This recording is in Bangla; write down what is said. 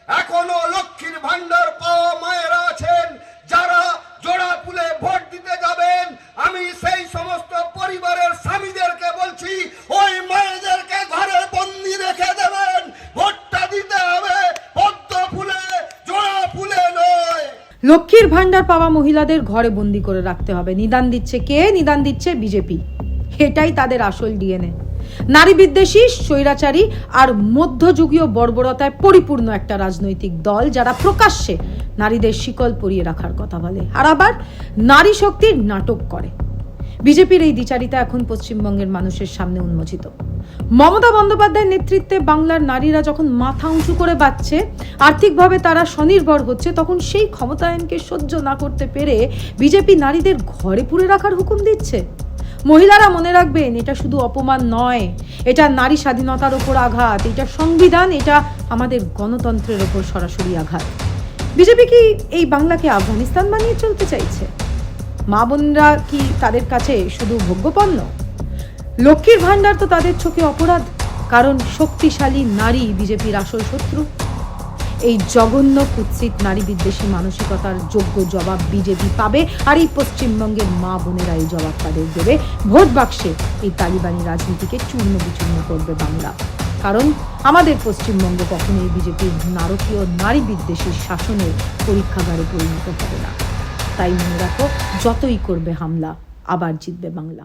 এখনো লক্ষ্মীর ভান্ডার পাওয়া মায়েরা আছেন যারা জোড়া ফুলে ভোট দিতে যাবেন। আমি সেই সমস্ত পরিবারের স্বামীদেরকে বলছি, ওই মায়েদেরকে ঘরে বন্দি রেখে দেবেন। ভোটটা দিতে হবে পদ্ম ফুলে, জোড়া ফুলে নয়। লক্ষ্মীর ভান্ডার পাওয়া মহিলাদের ঘরে বন্দি করে রাখতে হবে। নিদান দিচ্ছে কে? নিদান দিচ্ছে বিজেপি। এটাই তাদের আসল ডিএনএ। নারী বিদ্বেষী, স্বৈরাচারী আর মধ্যযুগীয় বর্বরতায় পরিপূর্ণ একটা রাজনৈতিক দল, যারা প্রকাশ্যে নারীদের শিকল পরিয়ে রাখার কথা বলে আর আবার নারী শক্তির নাটক করে। বিজেপির এই দ্বিচারিতা এখন পশ্চিমবঙ্গের মানুষের সামনে উন্মোচিত। মমতা বন্দ্যোপাধ্যায়ের নেতৃত্বে বাংলার নারীরা যখন মাথা উঁচু করে বাঁচছে, আর্থিকভাবে তারা স্বনির্ভর হচ্ছে, তখন সেই ক্ষমতায়নকে সহ্য না করতে পেরে বিজেপি নারীদের ঘরে পুরে রাখার হুকুম দিচ্ছে। মহিলারা মনে রাখবেন, এটা শুধু অপমান নয়, এটা নারী স্বাধীনতার ওপর আঘাত, এটা সংবিধান, এটা আমাদের গণতন্ত্রের ওপর সরাসরি আঘাত। বিজেপি কি এই বাংলাকে আফগানিস্তান বানিয়ে চলতে চাইছে? মা বোনরা কি তাদের কাছে শুধু ভোগ্যপণ্য? লক্ষ্মীর ভান্ডার তো তাদের চোখে অপরাধ, কারণ শক্তিশালী নারী বিজেপির আসল শত্রু। এই জঘন্য কুৎসিত নারী বিদ্বেষী মানসিকতার যোগ্য জবাব বিজেপি পাবে, আর এই পশ্চিমবঙ্গের মা বোনেরা এই জবাব তাদের দেবে। ভোট বাক্সে এই তালিবানি রাজনীতিকে চূর্ণ বিচূর্ণ করবে বাংলা। কারণ আমাদের পশ্চিমবঙ্গ কখনোই বিজেপির নারকীয় নারী বিদ্বেষী শাসনের পরীক্ষাগারে পরিণত হবে না। তাই মনে রাখো, যতই করবে হামলা, আবার জিতবে বাংলা।